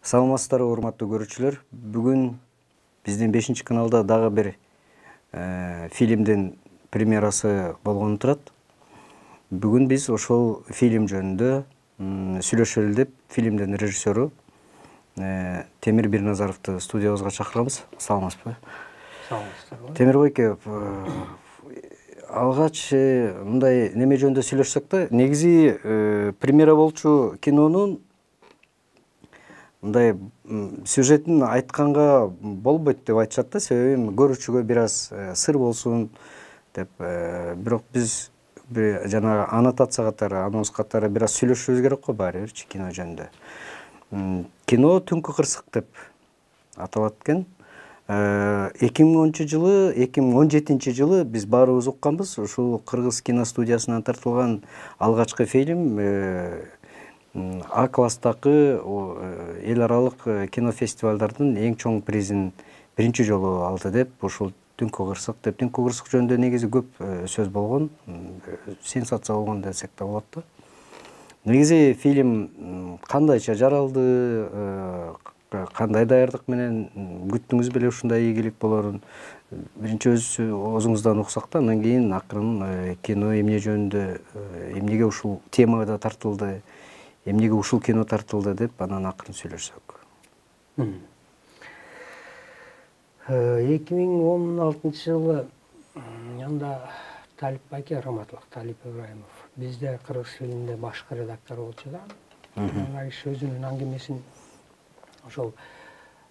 Саламатсыздарбы урматтуу көрүүчүлөр. Бүгүн биздин 5 каналда дагы бир фильмдин премьерасы болгону турат. Бүгүн биз ошол фильм жөнүндө сүйлөшөлү деп фильмдин режиссеру Темир Бирназаровду студиябызга чакырабыз. Саламатсызбы? Саламатсыздарбы. Темир байке, алгач мындай неме жөнүндө сүйлөшсөк да, негизи премьера болчу кинонун мындай сюжетин айтканга болбойт деп айтышат да, себеби көрүүчүгө бир аз сыр болсун деп. Бирок биз жанагы аннотация катары, анонс катары бир аз сүйлөшүбүз керек го баары бирчи кино жөнүндө. Кино Түнкү кырсык деп аталат экен. 2010-жылы, 2017-жылы биз баарыбыз укканбыз. Ушул кыргыз киностудиясынан тартылган алгачкы фильм А класстагы эл аралык кинофестивалдардын эң чоң призин биринчи жолу алды деп, ушул Түнкү кырсык деп. Түнкү кырсык жөнүндө негизи көп сөз болгон, сенсация болгон десек да болот да. Негизи фильм кандайча жаралды, кандай даярдык менен күттүңүз беле ушундай ийгилик болорун? Биринчи өзүңүздан уксак да, андан кийин акырын кино эмне жөнүндө, эмнеге ушул темада тартылды, эмнеге ушул кино тартылды деп анан акырын сүйлөшсөк. 2016-жылы анда Талип байке, Раматылык Талип Ибраимов бизде кыргыз фильминде башкы редактор болчу да. Ана киши өзүнүн аңгемесин ошол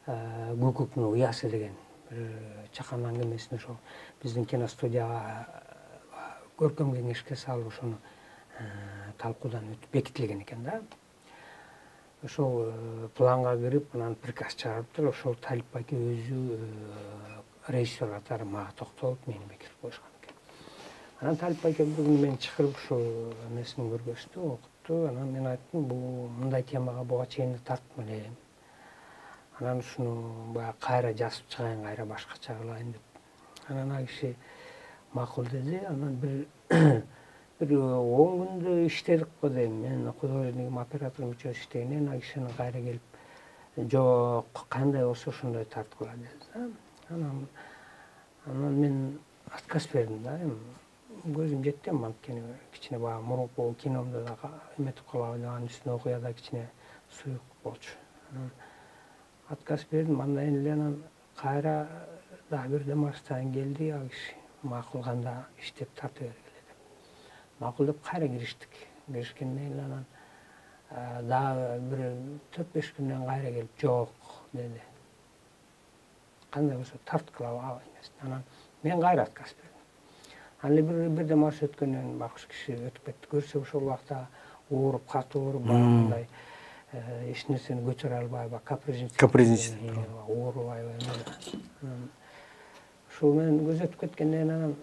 Көкөктүн уясы деген бир чакан аңгемесин ошол биздин киностудияга көркөм кеңешке салып ошону талкуудан өтүп бекитилген экен да. Ошол планга кирип, анан приказ чыгарыптыр. Ошол Талип байке өзү режиссер катары мага токтолуп, мени бекитип коюшкан экен. Анан Талип байке бир күнү мени чакырып ошол эмесин көргөздү, окутту. Анан мен айттым, бул мындай темага буга чейин тарттым эле. Анан ушуну баягы кайра жазып чыгайын, кайра башкача кылайын деп. Анан ал киши макул деди. Анан бир 10 күндө иштедик го дейм. Мен художниким, операторум үчөө иштегенен ал кишинин кайра келип, жок, кандай болсо ошондой тарткыла деди да. Анан мен отказ бердим да. Көзүм жеткен, анткени кичине баягы мурунку киномдо да эметип калабы деп, анын үстүнө окуяда кичине суюк болчу. Анан отказ бердим. Андан эле анан кайра дагы бир демарштан келди, ал киши макул, канда иштеп тарта бергиле деп. Макул деп кайра кириштик. Киришкенден кийин анан дагы бир 4-5 күндөн кайра келип, жок деди. Кандай болсо тарткылап ал эмес. Анан мен кайра отказ бердим. Анан эле бир демарш өткөндөн кийин байкуш киши өтүп кетти. Көрсөк ошол убакта ооруп, катуу ооруп, мындай эч нерсени көтөрө албай, капризничать, оорубай. Анан ушул менен көз өтүп кеткенден кийин анан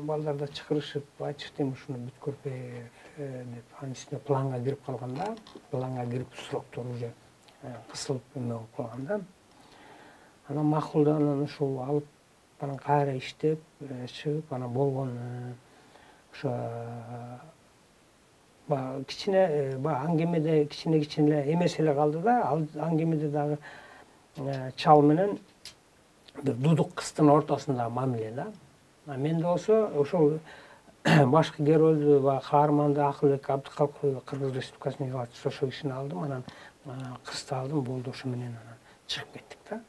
балдар да чакырышып айтыштым, ушуну бүт көрпөйүп деп. Анын үстүнө планга кирип калган да. Планга кирип сроктор уже кысылып эме болуп калган да. Анан макулду, анан ушул алып, анан кайра иштеп чыгып, анан болгон ошо баягы кичине аңгемеде кичине эмес эле калды да. Ал аңгемеде дагы чал менен бир дудук кыздын ортосундагы мамиле да. Менде болсо ошол башкы геройду, баягы каарманды Акылбек Абдыкалыковду Кыргыз Республикасынын ыйлаачысы ошол кишини алдым, анан кызды алдым, болду, ошо менен анан чыгып кеттик да.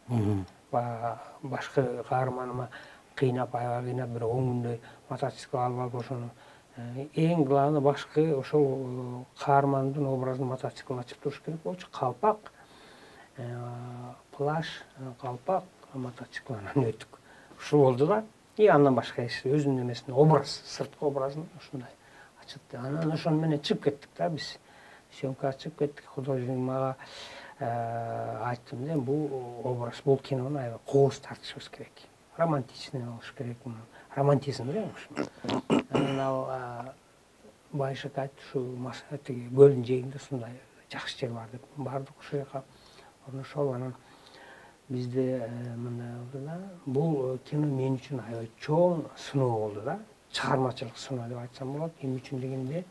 Баягы башкы каарманыма кыйнап, аябай кыйнап, бир 10 күндөй мотоцикл алып ошону эң главный башкы ошол каармандын образын мотоциклин ачып туруш керек болчу. Калпак, плащ, калпак, мотоцикл, анан өтүк. Ушул болду да. И андан башка өзүнүн эмесин, образ, сырткы образын ушундай ачытты. Анан ошону менен чыгып кеттик да биз. Съемкага чыгып кеттик. Художник мага айттым да, бул образ, бул кинону аябай кооз тартышыбыз керек. Романтичный болуш керек. Романтизм да ушу. Анан ал Байшак айтты, ушу тиги көлдүн жээгинде ушундай жакшы жер бар деп. Бардык ошол жака, орношолуп, анан бизде мындай болду да. Бул кино мен үчүн аябай чоң сыноо болду да. Чыгармачылык сыноо деп айтсам болот. Эмне үчүн дегенде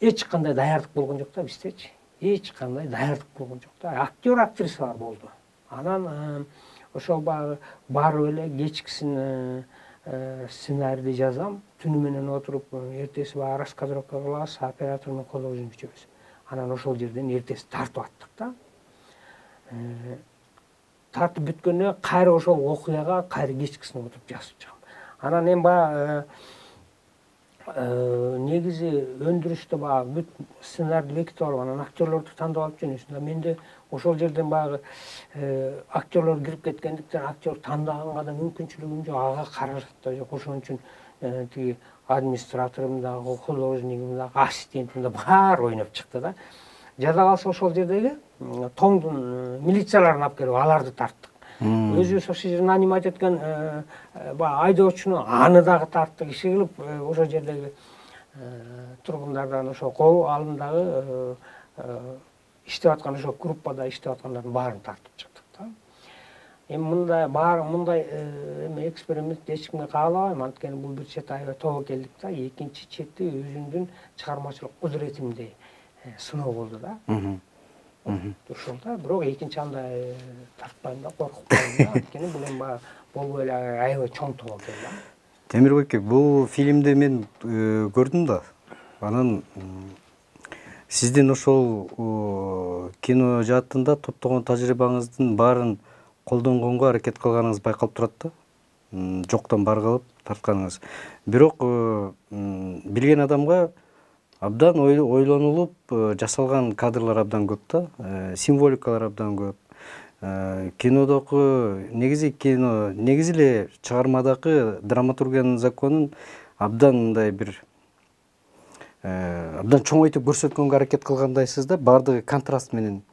эч кандай даярдык болгон жок да биздечи. эч кандай даярдык болгон жок да. Актер актрисалар болду. Анан ошол баягы барып эле кечкисин сценарийди жазам, түнү менен отуруп эртеси баягы раскадровка кылабыз, оператор менен колдоп жүрүп. Анан ошол жерден эртеси тартып аттык да. Тартып бүткөндө кайра ошол окуяга кайра кечкисин отуруп жазып чыгам. Анан эми баягы негизи өндүрүштө баягы бүт сценарийди бекитип алып, анан актерлорду тандап алып жүрүшүн да. Менде ошол жерден баягы актерлор кирип кеткендиктен актер тандаганга да мүмкүнчүлүгүм жок, ага каражат да жок. Ошон үчүн тиги администраторум дагы, художниким дагы, ассистентим да баары ойноп чыкты да. Жада калса ошол жердеги тоңдун милицияларын алып келип аларды тарттык. Өзүбүз ошол жерде нанимать эткен баягы айдоочуну аны дагы тарттык. Иши кылып ошол жердеги тургундардан ошол кол алдындагы иштеп аткан ошол группада иштеп аткандардын баарын тартып чыктык да. Эми мындай эме эксперимент эч кимге каалабайм, анткени бул бир чет аябай тобокелдик да. Экинчи чети өзүмдүн чыгармачылык кудуретимди сыноо болду да. Ошол да, бирок экинчи андай тартпайм да, коркуппайм да. Анткени бул эми баягы болбой эле аябай чоң тобокел да. Темирбек, бул фильмди мен көрдүм да. Анан сиздин ошол кино жаатында топтогон тажрыйбаңыздын баарын колдонгонго аракет кылганыңыз байкалып турат да. Жоктон бар кылып тартканыңыз. Бирок билген адамга абдан ойлонулуп жасалган кадрлар абдан көп да, символикалар абдан көп. Кинодогу негизи эле чыгармадагы драматургиянын законун абдан мындай бир абдан чоңойтуп көрсөткөнгө аракет кылгандайсыз да. Бардыгы контраст менен.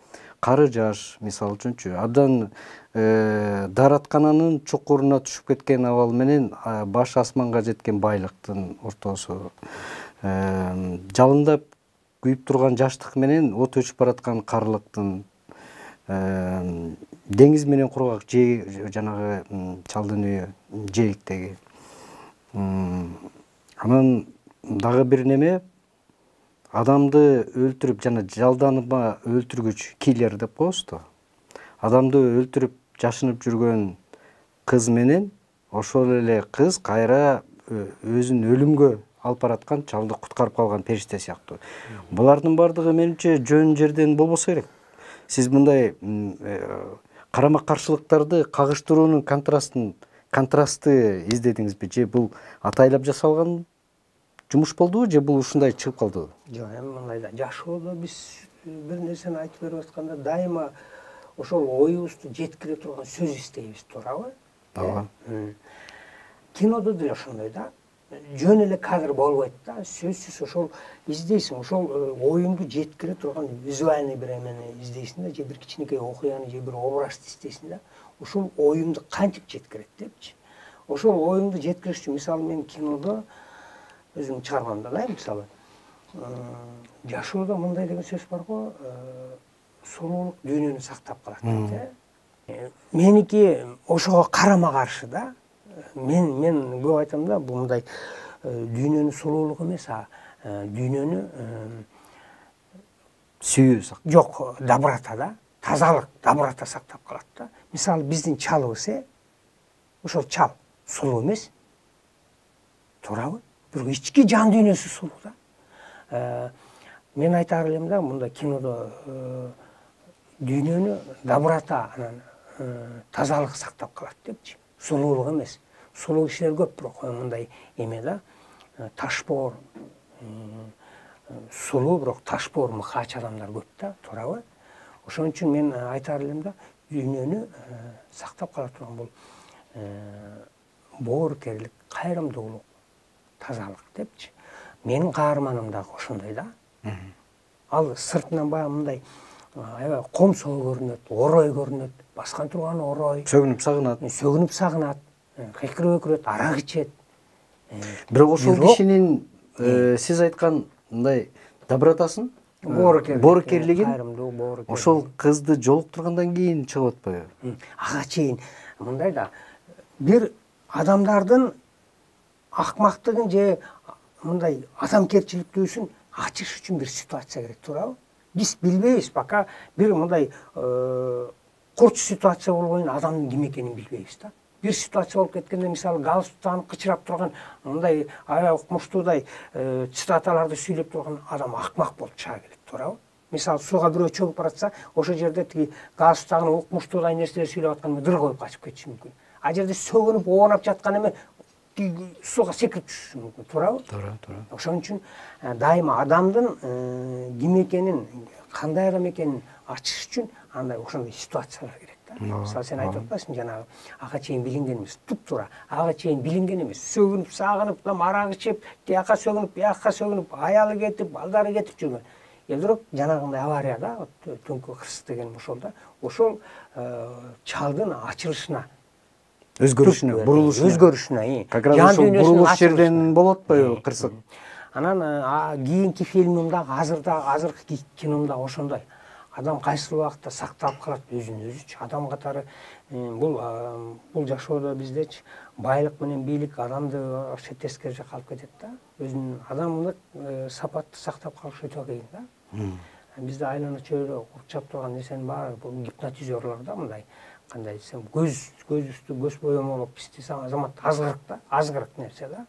Кары жаш мисалы үчүнчү абдан даараткананын чукуруна түшүп кеткен абал менен баш асманга жеткен байлыктын ортосу. Жалындап күйүп турган жаштык менен от өчүп бараткан карлыктын, деңиз менен кургак жанагы чалдын үйү жээктеги. Анан дагы бир неме, адамды өлтүрүп жана жалданыма өлтүргүч, киллер деп коебуз да. Адамды өлтүрүп жашынып жүргөн кыз менен ошол эле кыз кайра өзүн өлүмгө алып бараткан чалды куткарып калган периште сыяктуу. Булардын бардыгы менимче жөн жерден болбосо керек. Сиз мындай карама каршылыктарды кагыштыруунун контрастты издедиңизби, же бул атайлап жасалган жумуш болдубу, же бул ушундай чыгып калдыбы? Жок, эми мындай да, жашоодо биз бир нерсени айтып берип атканда дайыма ошол оюбузду жеткире турган сөз издейбиз, туурабы? Ооба. Кинодо деле ошондой да. Жөн эле кадр болбойт да. Сөзсүз ошол издейсиң, ошол оюңду жеткире турган визуальный бир эмени издейсиң да, же бир кичинекей окуяны, же бир образды издейсиң да. Ошол оюңду кантип жеткирет депчи. Ошол оюңду жеткириш үчүн, мисалы, мен кинодо өзүм чыгармамда да, мисалы, жашоодо мындай деген сөз бар го, сулуулук дүйнөнү сактап калат дейт. Меники ошого карама каршы да. Мен көп айтам да, бул мындай дүйнөнүн сулуулугу эмес, дүйнөнү Сүйүү сактап. Жок, доброта да, тазалык, доброта сактап калат да. Мисалы, биздин чалыбыз, ошол чал сулуу эмес, туурабы? Бирок ички жан дүйнөсү сулуу да. Мен айтар элем да, мындай кинодо дүйнөнү доброта, анан тазалык сактап калат депчи. Сулуулук эмес. Сулуу кишилер көп, бирок мындай эме да, ташбоор, сулуу бирок ташбоор мыкач адамдар көп да, туурабы? Ошон үчүн мен айтар элем да, дүйнөнү сактап кала турган бул боорукерлик, кайрымдуулук, тазалык депчи. Менин каарманым дагы ошондой да. Ал сыртынан баягы мындай аябай комсоо көрүнөт, орой көрүнөт, баскан турган орой. Сөгүнүп сагынат, кыйкырып өкүрөт, арак ичет. Бирок ошол кишинин сиз айткан мындай добротасын, боорукерлигин ошол кызды жолуктургандан кийин чыгып атпайбы? Ага чейин мындай да, бир адамдардын акмактыгын же мындай адамкерчиликтүүсүн ачыш үчүн бир ситуация керек, туурабы? Биз билбейбиз, пока бир мындай курч ситуация болгон адамдын ким экенин билбейбиз да. Бир ситуация болуп кеткенде, мисалы галстук таанып кычырап турган мындай аябай укмуштуудай цитаталарды сүйлөп турган адам акмак болуп чыга келет, туурабы? Мисалы сууга бирөө чөгүп баратса, ошол жерде тиги галстук тагып укмуштуудай нерселер сүйлөп аткан эме дыр коюп качып кетиши мүмкүн. А жерде сөгүнүп оонап жаткан эме сууга секирип түшүшү мүмкүн, туурабы? Туура. Ошон үчүн дайыма адамдын ким экенин, кандай адам экенин ачыш үчүн андай ошондой ситуациялар керек да. Мисалы сен айтып атпайсыңбы жанагы ага чейин билинген эмес, туп-туура ага чейин билинген эмес, сөгүнүп, сагынып, арак ичип, тияка сөгүнүп, бияка сөгүнүп, аялы кетип, балдары кетип жүргөн. Бирок жанагындай аварияда, түнкү кырсык деген ошол да, ошол чалдын ачылышына, бурулушуна, как раз ошол бурулуш жерден болот атпайбы кырсык? Анан кийинки фильмимде, азыркы киномдо ошондой. Адам кайсыл убакта сакталып калат өзүн өзүчү. Адам катары бул жашоодо биздечи байлык менен бийлик адамды тескери жакка алып кетет да. Өзүнүн адамдык сапатты сактап калыш өтө кыйын да. Бизде айлана чөйрө курчап турган нерсенин баары бул гипнотизерлор да, мындай кандай десем, көз үстү көз боемолуп пистесе азамат азгырык нерсе да.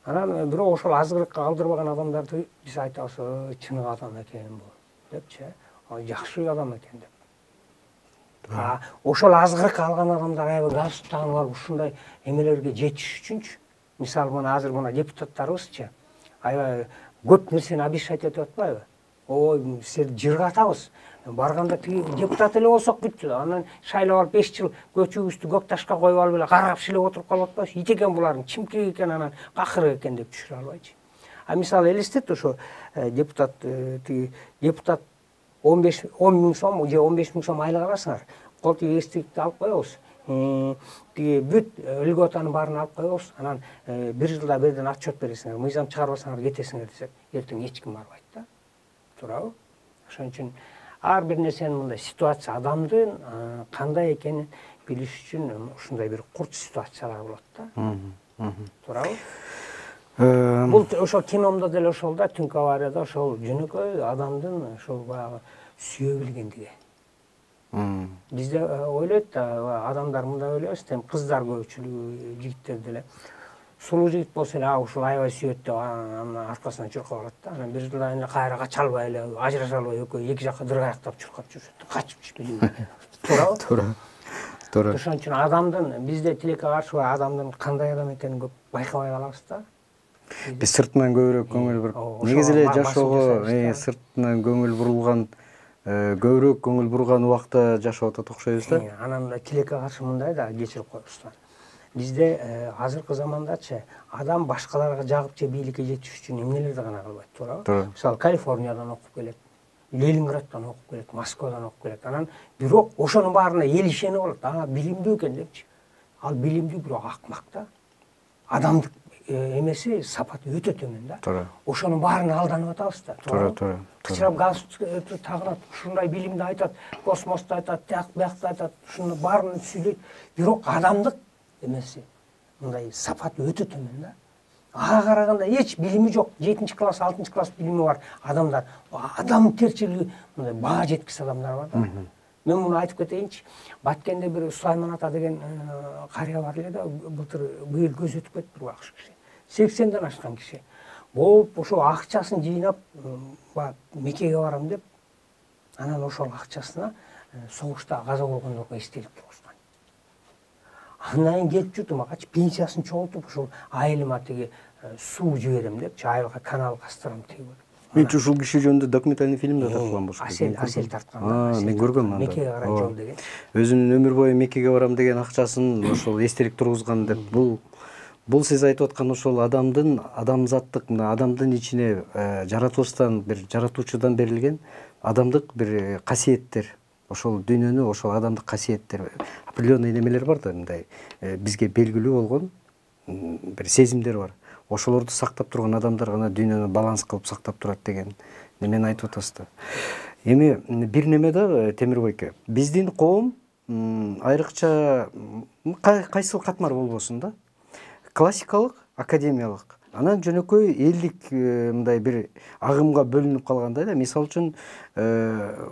Анан бирок ошол азгырыкка алдырбаган адамдарды биз айтабыз, чыныгы адам экен бул депчи, жакшы адам экен деп. Ошол азгырык алган адамдар аябай галстук тагынып алып ушундай эмелерге жетиш үчүнчү, мисалы мына азыр мына депутаттарыбызчы аябай көп нерсени обещать этип атпайбы? Ой, силерди жыргатабыз. Барганда тиги депутат эле болсок бүттү. Анан шайлап алып 5 жыл көчүбүздү көк ташка коюп алып эле каргап шилеп отуруп калып атпайбыз. Ит экен булардын, чимкирик экен, анан какырык экен деп түшүрө албайчы. Мисалы элестет, ошо депутат 10 миң сом же 15 миң сом айлык аласыңар. Кол тиги эстиктти алып коебуз. Тиги бүт льготанын баарын алып коебуз. Анан 1 жылда бирден отчет бересиңер. Мыйзам чыгарбасаңар кетесиңер десек, эртең эч ким барбайт да. Туурабы? Ошон үчүн ар бир нерсенин мындай ситуация, адамдын кандай экенин билиш үчүн ушундай бир курч ситуациялар болот да. Туурабы? Бул ошол киномдо деле ошол да, түнкү аварияда ошол жөнөкөй адамдын ошол баягы сүйө билгендиги. Бизде ойлойт да, адамдар мындай ойлойбуз, кыздар көпчүлүгү, жигиттер деле сулуу жигит болсо эле ушул аябай сүйөт деп анын аркасынан чуркап алат да. Анан 1 жылдан эле кайра кача албай эле, ажыраша албай экөө эки жакка дыргаяктап чуркап жүрүшөт. Качып түшпөйбү. Туурабы? Туура. Ошон үчүн адамдын, бизде тилекке каршы адамдын кандай адам экенин көп байкабай калабыз да. Биз сыртынан көбүрөөк көңүл буруп, негизи эле жашоого сыртынан көңүл бурулган, көбүрөөк көңүл бурган убакта жашап атат окшойбуз да. Анан тилекке каршы мындай да кечирип коебуз. Bizde azırkı zamandaçı adam başkalarına jagıp же бийликке жетиш үчүн эмнелерди гана кылбайт, туурабы? Мисалы Калифорниядан окуп келет, Ленинграддан окуп келет, Москвадан окуп келет. Анан бирок ошонун баарына эл ишенип алат. Билимдүү экен депчи. Ал билимдүү бирок акмак да. Адамдык эмеси сапаты өтө төмөн да. Ошонун баарына алданып атабыз да. Туура. Кычырап галстук тагынат, ушундай билимди айтат, космосту айтат, тияк биякты айтат, ушунун баарын сүйлөйт. Бирок адамдык эмеси мындай сапаты өтө төмөн да. Ага караганда эч билими жок, 7-класс, 6-класс билими бар адамдар, адам терчилиги мындай баа жеткис адамдар бар да. Мен муну айтып кетейинчи. Баткенде бир Сулайман ата деген карыя бар эле да, быйыл көз өтүп кетти, бир акш киши. 80ден ашкан киши. Болуп ошо акчасын жыйнап, Меккеге барам деп, анан ошол акчасына согушта каза болгондорго эстелик тургузган. Андан келип жүрдүм, агачы пенсиясын чогултуп, ошол айылыма тиги суу жиберем деп, айылга канал кастырам тигип. Мен ушул киши жөнүндө документальный фильм да тарткан болчу. Асел тарткан. Мен көргөм анда. Меккеге карай жол деген. Өзүнүн өмүр бою Меккеге барам деген акчасын ошол эстелик тургузган деп. Бул сиз айтып аткан ошол адамдын, адамзаттык, мына адамдын ичине жаратылыштан, бир жаратуучудан берилген адамдык бир касиеттер. Ошол дүйнөнү, ошол адамдык касиеттер, определенный немелер бар да, мындай бизге белгилүү болгон бир сезимдер бар. Ошолорду сактап турган адамдар гана дүйнөнү баланс кылып сактап турат деген немени айтып атасыз да. Эми бир неме да, Темирбой эке. Биздин коом айрыкча кайсыл катмар болбосун да, классикалык, академиялык, Анан жөнөкөй элдик мындай бир агымга бөлүнүп калгандай да. Мисалы үчүн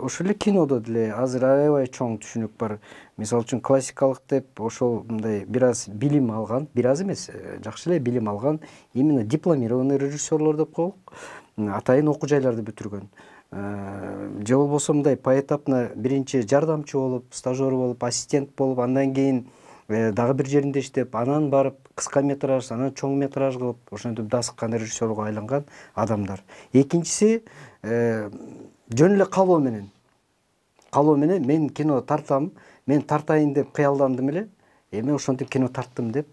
ошол эле кинодо деле азыр аябай чоң түшүнүк бар. Мисалы үчүн классикалык деп ошол мындай бир аз билим алган, бир аз эмес, жакшы эле билим алган, именно дипломированный режиссерлор деп коелук. Атайын окуу жайларды бүтүргөн. Же болбосо мындай поэтапно биринчи жардамчы болуп, стажер болуп, ассистент болуп, андан кийин дагы бир жеринде иштеп, анан барып кыска метраж, анан чоң метраж кылып, ошентип дасыккан режиссерго айланган адамдар. Экинчиси жөн эле каалоо менен мен кино тартам, мен тартайын деп кыялдандым эле, эми ошентип кино тарттым деп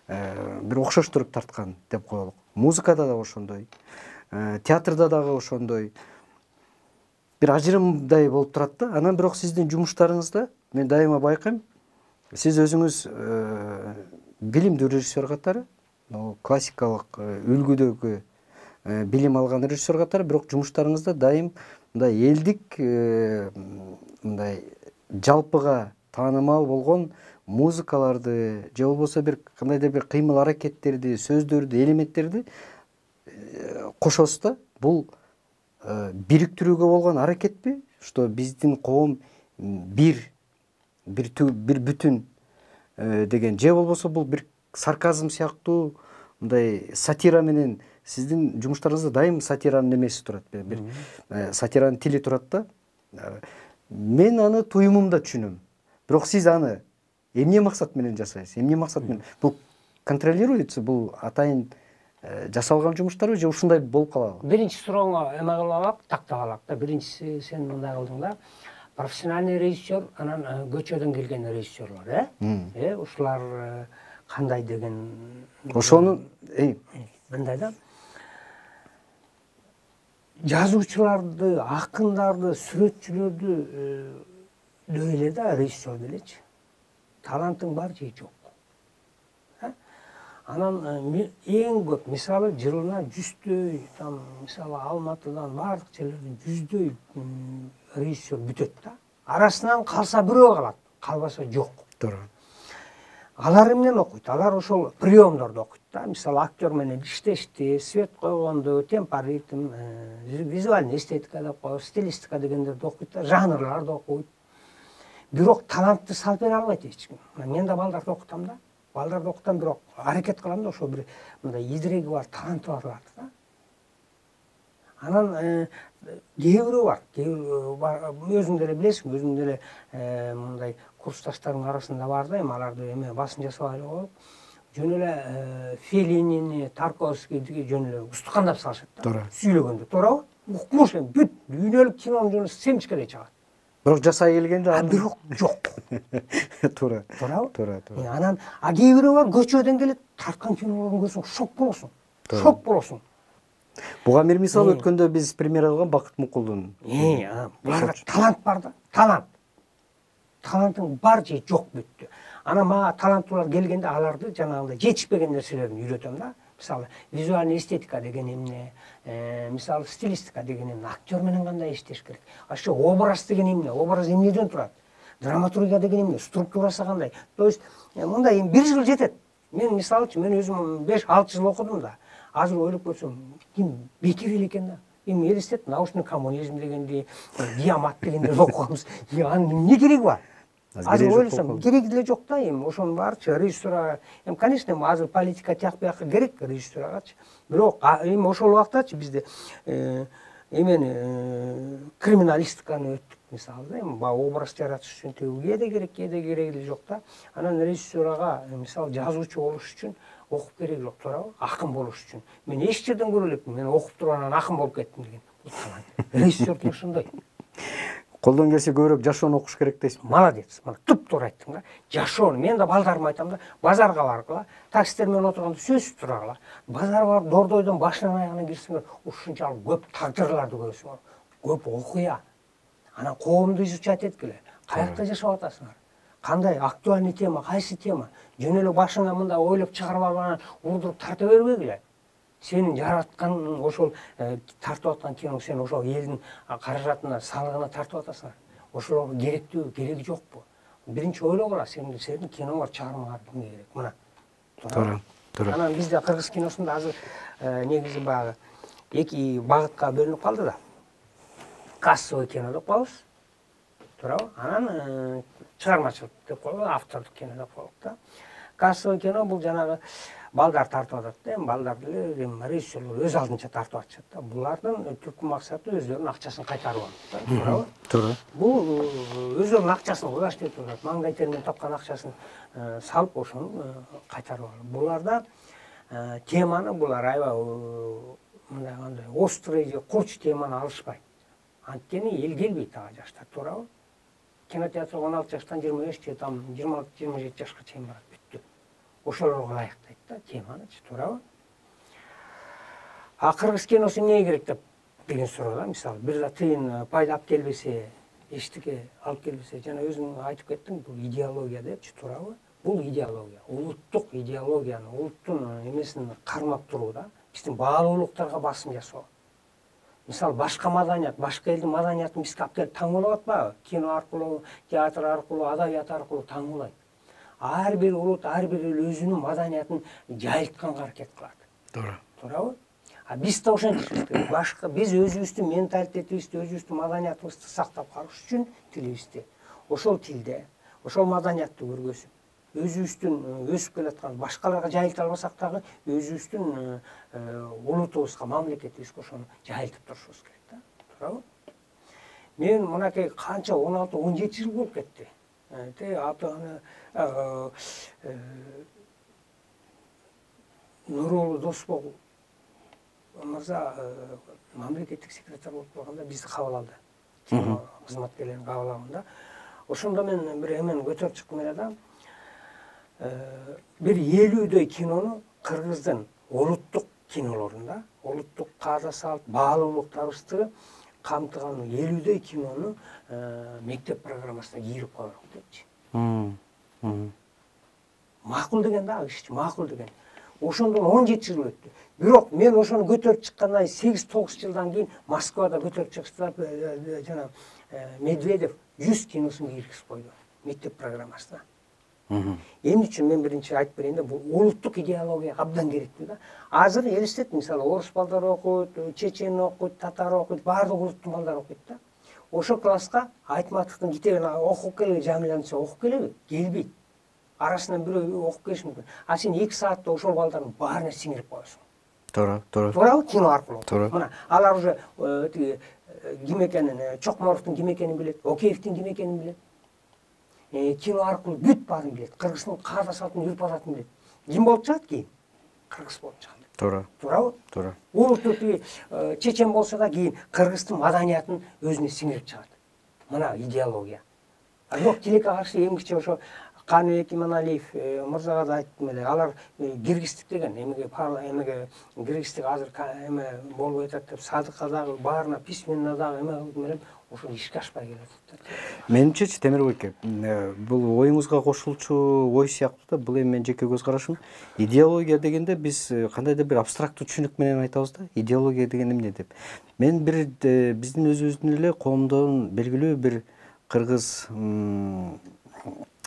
бир окшоштуруп тарткан деп коелук. Музыкада да ошондой, театрда дагы ошондой бир ажырымдай болуп турат да. Анан бирок сиздин жумуштарыңызда мен дайыма байкайм, сиз өзүңүз билимдүү режиссер катары, классикалык үлгүдөгү билим алган режиссер катары, бирок жумуштарыңызда дайым мындай элдик мындай жалпыга таанымал болгон музыкаларды же болбосо бир кандайдыр бир кыймыл аракеттерди, сөздөрдү, элементтерди кошосуз да. Бул бириктирүүгө болгон аракетпи, что биздин коом бир бүтүн деген, же болбосо бул бир сарказм сыяктуу мындай сатира менен сиздин жумуштарыңызда дайым сатиранын эмеси турат, бир сатиранын тили турат да. Мен аны туюмумда түшүнөм. Бирок сиз аны эмне максат менен жасайсыз? Эмне максат менен? Бул контролируется, бул атайын жасалган жумуштарбы же ушундай болуп калабы? Биринчи сурооңо эме кылып алак, тактап алак да. Биринчиси сен мындай кылдың да. Профессиональный режиссер, анан көчөдөн келген режиссерлор, ушулар кандай деген Ошону мындай да. Жазуучуларды, акындарды, сүрөтчүлөрдү эле да режиссер делечи. Талантың бар же жок. Анан эң көп, мисалы жылына 100дөй, там мисалы Алматыдан бардык жерлерден 100дөй режиссер бүтөт да. Арасынан калса бирөө калат, калбаса жок. Туура. Алар эмнен окуйт? Алар ошол приемдорду окуйт да. Мисалы актер менен иштешти, свет койгонду, темпо, ритм, визуальный эстетика деп коебуз, стилистика дегендерди окуйт да, жанрларды окуйт. Бирок талантты салып бере албайт эч ким. Мен да балдарды окутам да. Балдарды окутам, бирок аракет кылам да, ошо бир мындай идиреги бар, таланты барларды да. Анан кээ бирөө бар, өзүң деле билесиң, өзүң деле мындай курсташтарымдын арасында бар да, эми аларды эме басын жасабай эле коюп, жөн эле Феллинини, Тарковскийди жөн эле устукандап салышат да. Туура. Сүйлөгөндө, туурабы? Укмуш эми бүт дүйнөлүк кинонун жөнү семчкедей чыгат. Бирок жасай келгенде бирок жок. Туура. Туурабы? Туура. Анан кээ бирөө бар, көчөдөн келет, тарткан кинолорун көрсөң шок болосуң. Шок болосуң. Буга бир мисал өткөндө биз премьер алган Бакыт Мукулдун. Буларда талант бар да, талант. Талантың бар же жок бүттү. Анан мага таланттуулар келгенде аларды жанагындай жетишпеген нерселерин үйрөтөм да. Мисалы визуальный эстетика деген эмне, мисалы стилистика деген эмне, актер менен кандай иштеш керек. Ошо образ деген эмне, образ эмнеден турат? Драматургия деген эмне, структурасы кандай? То есть мындай 1 жыл жетет. Мен мисалычы, мен өзүм 5-6 жыл окудум да. Азыр ойлоп көрсөм, ким бекер эле экен да. Эми элестет, научный коммунизм дегенди, диамат дегендерди окуганбыз. Анын эмне кереги бар? Азыр ойлосом, кереги деле жок да, эми ошонун баарычы режиссурга, эми конечно, азыр политика тияк бияка керек режиссургачы. Бирок эми ошол убактачы бизде эмени криминалистиканы өттүк мисалы да, эми образ жаратыш үчүн кээде керек эле жок да. Анан режиссурга мисалы жазуучу болуш үчүн окуп кереги жок, туурабы? Акын болуш үчүн. Мен эч жерден көрө элекмин, мен окуп туруп анан акын болуп кеттим деген. Режиссер деген ушундай. Колдон келсе көбүрөөк жашоону окуш керек дейсиз. Молодец. Мына туп-туура айттың да. Жашоону мен да балдарыма айтам да, базарга баргыла, таксистер менен отурганда сөзсүз турагыла. Базарга барып дордойдон башынан аягына кирсеңер, ушунчалык көп тагдырларды көрөсүңөр. Көп окуя. Анан коомду изучать эткиле. Каякта жашап атасыңар? Кандай актуальный тема, кайсы тема? Жөн эле башыңа мындай ойлоп чыгарып алып, урдуруп тарта бербегиле. Сенин жараткан ошол тартып аткан киноң, сен ошол элдин каражатына, салыгына тартып атасыңар. Ошол керектүү, кереги жокпу? Биринчи ойлогула, сенин киноң бар, чыгармаңар кимге керек? Мына. Туура. Туура. Анан бизде кыргыз киносунда азыр негизи баягы эки багытка бөлүнүп калды да. Кассовый кино деп коебуз. Туурабы? Анан чыгармачылык деп коебуз, автордук кино деп коебуз да. Кассовый кино бул жанагы балдар тартып атат да, балдар деле режиссерлор өз алдынча тартып атышат да. Булардын түпкү максаты өздөрүнүн акчасын кайтарып алуу да. Туурабы? Туура. Бул өздөрүнүн акчасын кудаш деп турат. Маңдай термен тапкан акчасын салып ошону кайтарып алуу. Буларда теманы булар аябай мындай кандай острый же курч теманы алышпайт. Анткени эл келбейт ага жаштар, туурабы? Кинотеатр 16 жаштан 25 же там 26-27 жашка чейин барат, бүттү. Ошолорго ылайыктайт да теманычы, туурабы? А кыргыз киносу эмне керек деген суроо да, мисалы, бир да тыйын пайда алып келбесе, эчтеке алып келбесе, жана өзүң айтып кеттиң, бул идеология депчи, туурабы? Бул идеология, улуттук идеологияны, улуттун эмесин кармап туруу да, биздин баалуулуктарга басым жасоо. Мисалы, башка маданият, башка элдин маданиятын бизге алып келип таңуулап атпайбы? Кино аркылуу, театр аркылуу, адабият аркылуу таңуулайт. Ар бир улут, ар бир эл өзүнүн маданиятын жайылтканга аракет кылат. Туура. Туурабы? А биз да ошентишибиз керек. Башка биз өзүбүздүн менталитетибизди, өзүбүздүн маданиятыбызды сактап калыш үчүн тилибизди ошол тилде, ошол маданиятты көргөзүп, өзүбүздүн өсүп келаткан башкаларга жайылта албасак дагы өзүбүздүн улутубузга, мамлекетибизге ошону жайылтып турушубуз керек да. Туурабы? Мен мынакей канча 16-17 жыл болуп кетти. Нурулуу Досбол мырза мамлекеттик секретарь болуп калганда бизди кабыл алды. Кино кызматкерлерин кабыл алганда. Ошондо мен бир эмени көтөрүп чыктым эле да. Бир 50дөй кинону кыргыздын улуттук кинолорунда, улуттук каза салт, баалуулуктарыбызды камтыган 50дөй кинону мектеп программасына кийирип коелук депчи. Макул деген да ишчи, макул деген. Ошондон 17 жыл өттү. Бирок мен ошону көтөрүп чыккандан 8-9 жылдан кийин Москвада көтөрүп чыкса жана Медведев 100 киносун киргизип койду мектеп программасына. Эмне үчүн мен биринчи айтып берейин да, бул улуттук идеология абдан керектүү да. Азыр элестет, мисалы, орус балдар окуйт, чечен окуйт, татар окуйт, баардык улуттун балдары окуйт да. Ошол класска Айтматовдун китебин окуп келеби, Жамилянын окуп келеби? Келбейт. Арасынан бирөө окуп келиши мүмкүн. А сен 2 саатта ошол балдардын баарына сиңирип коесуң. Туура, туура. Туурабы? Кино аркылуу. Туура. Мына алар уже ким экенин, Чокморовдун ким экенин билет, Океевдин ким экенин билет. Кино аркылуу бүт баарын билет. Кыргыздын каза салтын, үрп адатын билет. Ким болуп чыгат кийин? Кыргыз болуп чыгат. Туура. Туурабы? Туура. Улуттук чечен болсо да кийин кыргыздын маданиятын өзүнө сиңирип чыгат. Мына идеология. Бирок тилекке каршы эмгиче ошо Каныбек Иманалиев мырзага да айттым эле, алар киргиздик деген эмеге киргиздик азыр эме болуп атат деп Садыкка дагы баарына письменно дагы эме кылдым эле, ошол ишке ашпай келатат. Менимчечи Темирбек эке, бул оюңузга кошулчу ой сыяктуу да, бул эми менин жеке көз карашым. Идеология дегенде биз кандайдыр бир абстрактуу түшүнүк менен айтабыз да, идеология деген эмне деп. Мен бир биздин өзүбүздүн эле коомдон белгилүү бир кыргыз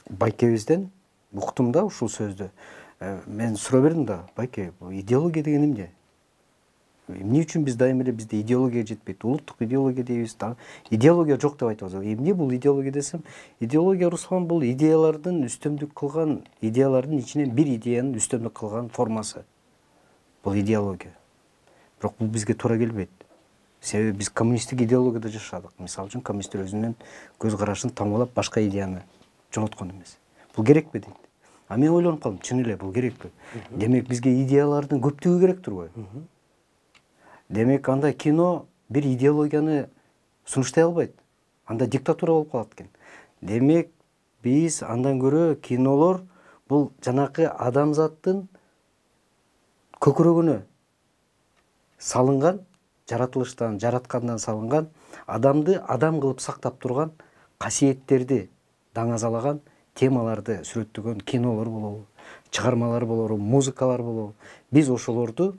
байкебизден уктум да ушул сөздү. Мен суроо бердим да, байке, идеология деген эмне? Эмне үчүн биз дайыма эле бизде идеология жетпейт? Улуттук идеология дейбиз да. Идеология жок деп айтабыз. Эмне бул идеология десем, идеология Руслан бул идеялардын үстөмдүк кылган, идеялардын ичинен бир идеянын үстөмдүк кылган формасы. Бул идеология. Бирок бул бизге туура келбейт. Себеби биз коммунисттик идеологияда жашадык. Мисалы үчүн коммунисттер өзүнүн көз карашын таңуулап башка идеяны жоготкон эмес. Бул керекпи дейт. А мен ойлонуп калдым, чын эле бул керекпи? Демек бизге идеялардын көптүгү керек турбайбы? Демек анда кино бир идеологияны сунуштай албайт. Анда диктатура болуп калат экен. Демек биз андан көрө кинолор бул жанакы адамзаттын көкүрөгүнө салынган, жаратылыштан, жараткандан салынган, адамды адам кылып сактап турган касиеттерди даңазалаган темаларды сүрөттөгөн кинолор болобу, чыгармалар болобу, музыкалар болобу. Биз ошолорду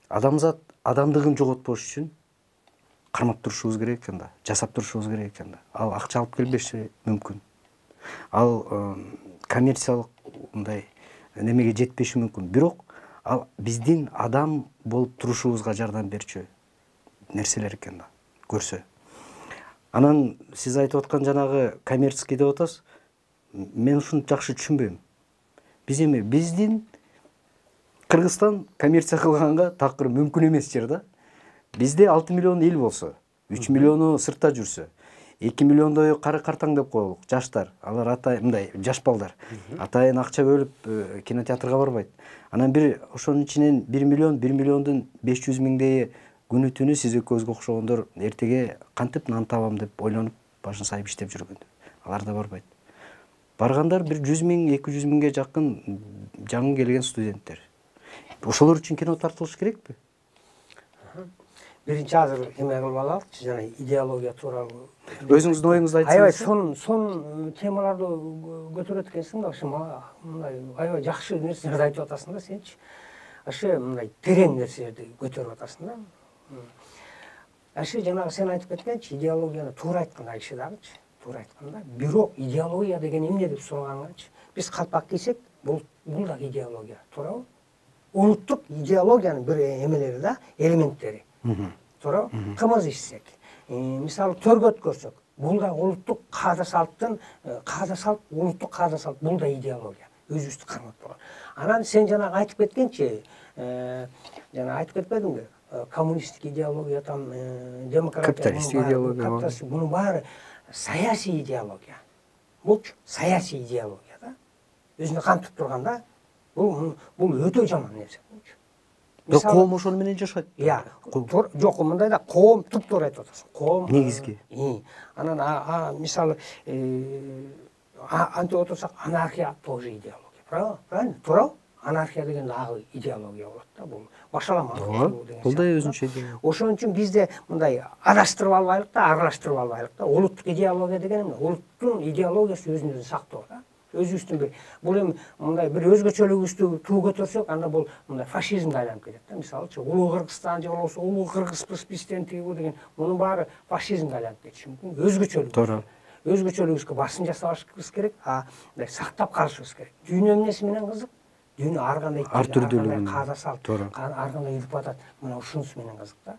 адамзат адамдыгын жоготпош үчүн кармап турушубуз керек экен да, жасап турушубуз керек экен да. Ал акча алып келбеши мүмкүн. Ал коммерциялык мындай немеге жетпеши мүмкүн. Бирок ал биздин адам болуп турушубузга жардам берчү нерселер экен да көрсө. Анан сиз айтып аткан жанагы коммерческий деп атасыз. Мен ушуну жакшы түшүнбөйм. Биздин Кыргызстан коммерция кылганга такыр мүмкүн эмес жер да. Бизде 6 миллион эл болсо, 3 миллиону сыртта жүрсө, 2 миллиондой кары картаң деп коелук, жаштар, алар мындай жаш балдар. Атайын акча бөлүп кинотеатрга барбайт. Анан бир ошонун ичинен 1 миллиондун 500 миңдейи күнү түнү сиз экөөбүзгө окшогондор эртеге кантип нан табам деп ойлонуп башын сайып иштеп жүргөн. Алар да барбайт. Баргандар бир 100 миң, 200 миңге жакын жаңы келген студенттер. Ошолор үчүн кино тартылыш керекпи? Биринчи азыр эме кылып алалычы, жана идеология тууралуу. Өзүңүздүн оюңузду айтсаңыз. Аябай сон темаларды көтөрөт экенсиң да, ошо мындай аябай жакшы нерселерди айтып атасың да сенчи. Ошо мындай терең нерселерди көтөрүп атасың да. Ошо жанагы сен айтып кеткенчи, идеологияны туура айткан Айша дагычы, туура айтканда. Бирок идеология деген эмне деп сураганчы, биз калпак кийсек, бул да идеология, туурабы? Улуттук идеологиянын бир эмелери да, элементтери. Туурабы? Кымыз ичсек, мисалы төргөт көрсөк, бул да улуттук каада салттын, улуттук каада салт, бул да идеология. Өзүбүздү карматпаган. Анан сен жанагы айтып кеткенчи, жана айтып кетпедиңби? Коммунисттик идеология, там демократия, капиталисттик идеология, мунун баары саясий идеология. Булчу саясий идеология да. Өзүнө камтып турганда, бул өтө жаман нерсе болчу. Коом ошону менен жашайт. Жок, мындай да, коом туптуура айтып атасың. Коом негизги. Анан мисалы антип отурсак, анархия тоже идеология. Правильно? Туурабы? Анархия деген дагы идеология болот да. Бул башалама деген. Бул да өзүнчө идеология. Ошон үчүн бизде мындай адаштырып албайлык да, аралаштырып албайлык да. Улуттук идеология деген эмне? Улуттун идеологиясы өзүн сактоо да. Өзүбүздүн бул эми мындай бир өзгөчөлүгүбүздү туу көтөрсөк, анда бул мындай фашизмге айланып кетет да. Мисалычы, улуу Кыргызстан же болбосо улуу кыргызбыз бизден тиги деген, мунун баары фашизмге айланып кетиши мүмкүн. Өзгөчөлүк. Туура. Өзгөчөлүгүбүзгө басым жасабашыбыз керек, мындай сактап калышыбыз керек. Дүйнө эмнеси менен кызык? Дүйнө ар кандай каада салт, ар кандай үрп атат. Мына ушунусу менен кызык да.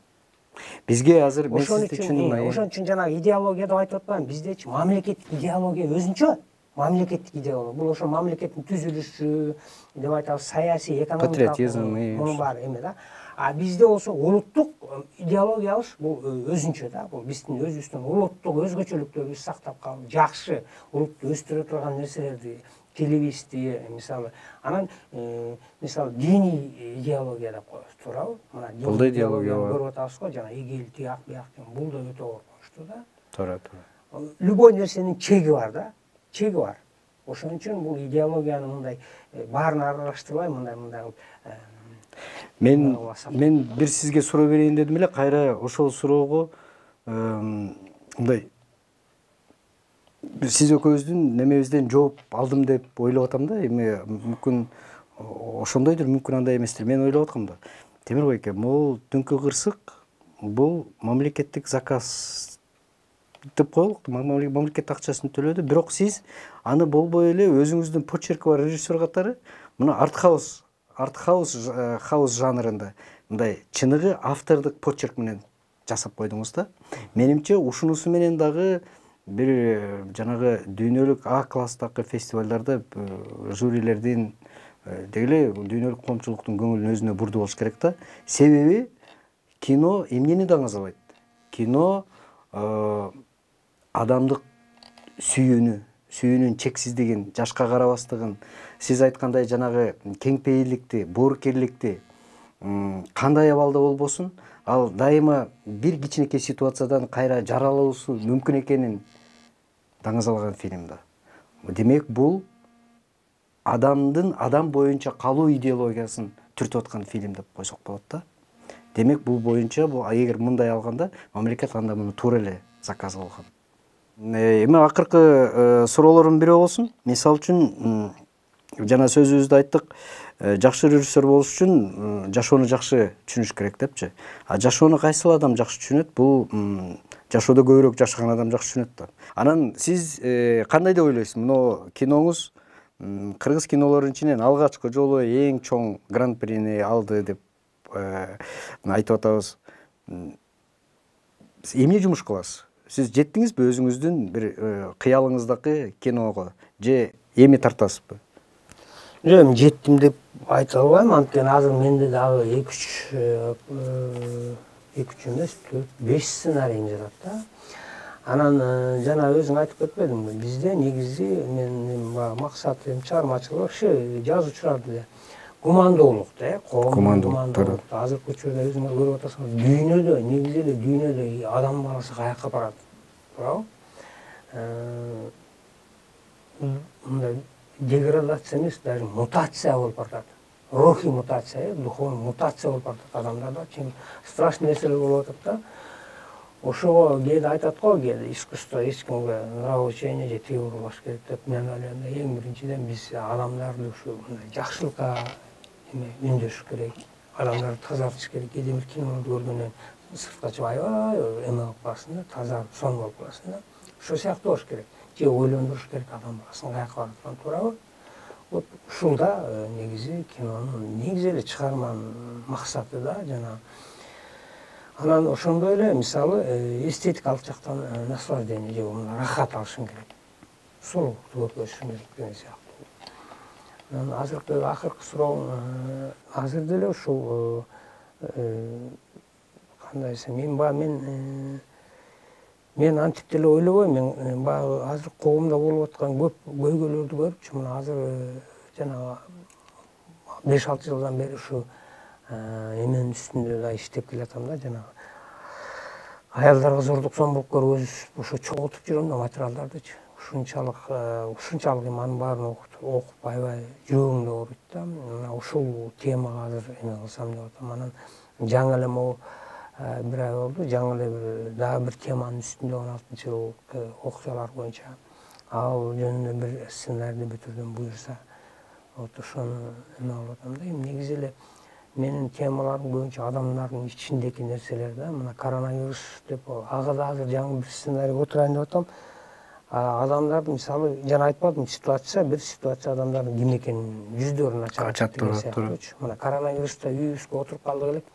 Бизге азыр мен сизди түшүндүм. Ошон үчүн жанагы идеология деп айтып атпаймынбы? Биздечи мамлекеттик идеология өзүнчө. Мамлекеттик идеология. Бул ошо мамлекеттин түзүлүшү деп айтабыз, саясий, экономикалык, патриотизм, мунун баары эме да. Бизде болсо улуттук идеологиябыз бул өзүнчө да. Бул биздин өзүбүздүн улуттук өзгөчөлүктөрүбүздү сактап калып, жакшы улутту өстүрө турган нерселерди телевизди, мисалы. Анан мисалы диний идеология деп коебуз, туурабы? Мына бул идеология көрүп атабыз го, жана игил, тияк, бияк деген, бул да өтө коркунучтуу да. Туура. Любой нерсенин чеги бар да. Чеги бар. Ошон үчүн бул идеологияны мындай баарын аралаштырбай, мындай кылып мен бир сизге суроо берейин дедим эле, кайра ошол суроого мындай сиз экөөбүздүн немебизден жооп алдым деп ойлоп атам да. Эми мүмкүн ошондойдур, мүмкүн андай эместир. Мен ойлоп аткам да. Темирбай эке, бул түнкү кырсык бул мамлекеттик заказ деп коелук, мамлекет акчасын төлөдү, бирок сиз аны болбой эле өзүңүздүн почерки бар режиссер катары мына артхаус жанрында мындай чыныгы автордук почерк менен жасап койдуңуз да. Менимче ушунусу менен дагы бир жанагы дүйнөлүк А класстагы фестивалдарда жюрилердин дегеле дүйнөлүк коомчулуктун көңүлүн өзүнө бурду болуш керек да. Себеби кино эмнени даңазалайт? Кино адамдык сүйүүнүн чексиздигин, жашка карабастыгын, сиз айткандай жанагы кеңпейирликти, боорукерликти кандай абалда болбосун, ал дайыма бир кичинекей ситуациядан кайра жаралуусу мүмкүн экенин даңазалаган фильм да. Демек бул адамдын адам боюнча калуу идеологиясын түртүп аткан фильм деп койсок болот да. Демек бул боюнча эгер мындай алганда мамлекет анда муну туура эле заказ кылган. Эми акыркы суроолордун бири болсун. Мисалы үчүн жана сөзүбүздө айттык, жакшы режиссер болуш үчүн жашоону жакшы түшүнүш керек депчи. Жашоону кайсыл адам жакшы түшүнөт? Бул жашоодо көбүрөөк жашаган адам жакшы түшүнөт да. Анан сиз кандай деп ойлойсуз? Мына киноңуз кыргыз кинолорунун ичинен алгачкы жолу эң чоң гран-прини алды деп айтып атабыз. Сиз эмне жумуш кыласыз? Сиз жеттиңизби өзүңүздүн бир кыялыңыздагы киного же эми тартасызбы? Эми жеттим деп айта албайм, анткени азыр менде дагы 2-3 эмес, 4-5 сценариym жатат да. Анан жана өзүң айтып кетпедиңби, бизде негизи менин максатым чыгармачылык жазуучуларды эле гумандуулук да, гумандуулук. Азыркы учурда өзүңөр көрүп атасыңар, дүйнөдө негизи эле дүйнөдө адам баласы каяка барат, туурабы? Мындай деградация эмес, даже мутация болуп баратат. Рухий мутация, духовный мутация болуп баратат адамдарда. Страшный нерселер болуп атат да. Ошого кээде айтат го, кээде искусство эч кимге нравоучение же тийип урбаш керек деп. Мен ойлойм, эң биринчиден биз адамдарды ушу жакшылыкка үндөш керек, адамдарды тазартыш керек. Кээде бир кинолорду көргөндөн сыртка чыгып аябай эме болуп каласың да, таза сон болуп каласың да. Ошол сыяктуу болуш керек. Же ойлондуруш керек адам баласын каяка барып атканын, туурабы? Вот ушул да негизи кинонун негизи эле чыгарманын максаты да, жана анан ошондой эле мисалы эстетикалык жактан наслаждение же рахат алышың керек. Сулуулукту көргөзүшүң керек деген сыяктуу. Анан акыркы сурооң азыр деле ушул кандай десем, мен антип деле ойлобойм. Мен баягы азыр коомдо болуп аткан көп көйгөйлөрдү көрүпчү. Мына азыр жанагы 5-6 жылдан бери ушу эменин үстүндө да иштеп келатам да, жанагы аялдарга зордук зомбулук көргөзүп, ошо чогултуп жүрөм да материалдардычы. Ушунчалык анын баарын окуп аябай жүрөгүмдү ооруйт да. Мына ушул темага азыр эме кылсам деп атам. Анан жаңы эле могу бир ай болду, жаңы эле дагы бир теманын үстүндө 16-жылдык окуялар боюнча ал жөнүндө бир сценарийди бүтүрдүм, буюрса. Вот ошону эме кылып атам да. Негизи эле менин темаларым көбүнчө адамдардын ичиндеки нерселер да. Мына коронавирус деп ага да азыр жаңы бир сценарий отурайын деп атам. Адамдарды мисалы жана айтпадым, бир ситуация адамдардын ким экенин жүздөрүн ачат деген сыяктуучу. Мына коронавируста үйүбүзгө отуруп калдык элек.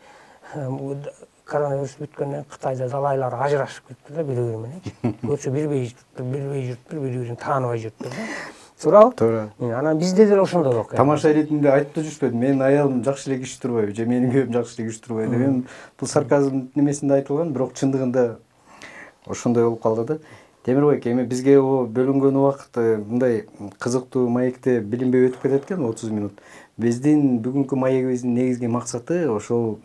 Коронавирус бүткөндөн Кытайда далайлар ажырашып кетти да бири-бири мененчи. Көрсө билбей жүрүптүр, бири-бирин тааныбай жүрүптүр да. Туурабы? Туура. Анан бизде деле ошондой окуя. Тамаша иретинде айтып жүрүшпөдүм. Менин аялым жакшы эле киш турбайбы же менин күйөөм жакшы эле киш турбайбы деп. Эми бул сарказм немесинде айтылган, бирок чындыгында ошондой болуп калды да. Темирбек, эми бизге бөлүнгөн убакыт мындай кызыктуу маекте билинбей өтүп кетет экен, 30 минут. Биздин бүгүнкү маегибиздин негизги максаты ошол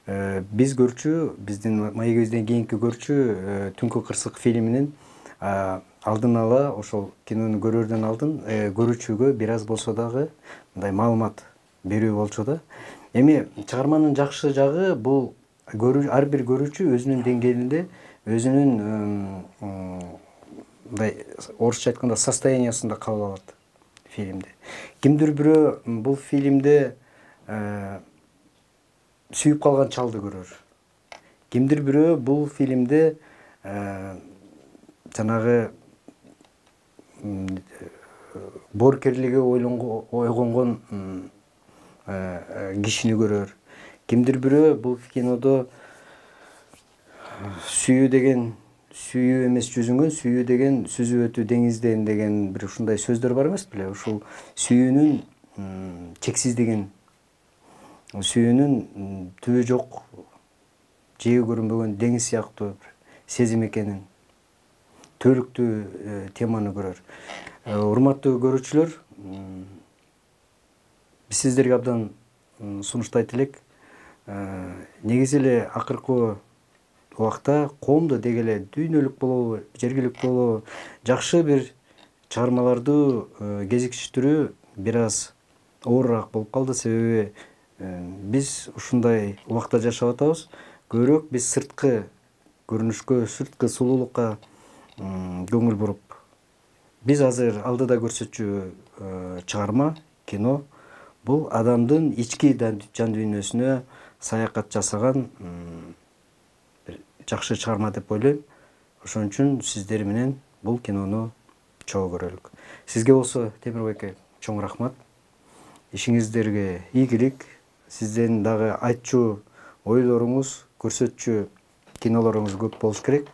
биз көрчү, биздин маегибизден кийинки көрчү Түнкү кырсык фильминин алдын ала ошол кинону көрөрдөн алдын көрүүчүгө бир аз болсо дагы мындай маалымат берүү болчу да. Эми чыгарманын жакшы жагы бул ар бир көрүүчү өзүнүн деңгээлинде, өзүнүн мындай орусча айтканда состояниясында кабыл алат фильмди. Кимдир бирөө бул фильмде сүйүп калган чалды көрөр. Кимдир бирөө бул фильмде жанагы боорукерлиги ойгонгон кишини көрөр. Кимдир бирөө бул кинодо сүйүү эмес жүзүңөн, сүйүү деген сүзүп өтүү деңизден деген бир ушундай сөздөр бар эмес беле? Ушул сүйүүнүн чексиздигин, сүйүүнүн түбү жок, жери көрүнбөгөн деңиз сыяктуу сезим экенин, түбөлүктүү теманы көрөр. Урматтуу көрүүчүлөр, биз сиздерге абдан сунуштайт элек. Негизи эле акыркы убакта коомдо деги эле дүйнөлүк болобу, жергиликтүү болобу, жакшы бир чыгармаларды кезиктирүү бир аз оорураак болуп калды. Себеби биз ушундай убакта жашап атабыз. Көбүрөөк биз сырткы көрүнүшкө, сырткы сулуулукка көңүл буруп. Биз азыр алдыда көрсөтчү чыгарма, кино бул адамдын ички жан дүйнөсүнө саякат жасаган бир жакшы чыгарма деп ойлойм. Ошон үчүн сиздер менен бул кинону чогуу көрөлүк. Сизге болсо Темирбай аке чоң рахмат. Ишиңиздерге ийгилик. Сизден дагы айтчу ойлоруңуз, көрсөтчү кинолоруңуз көп болуш керек.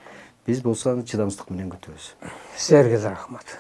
Биз болсо аны чыдамсыздык менен күтөбүз. Силерге да рахмат.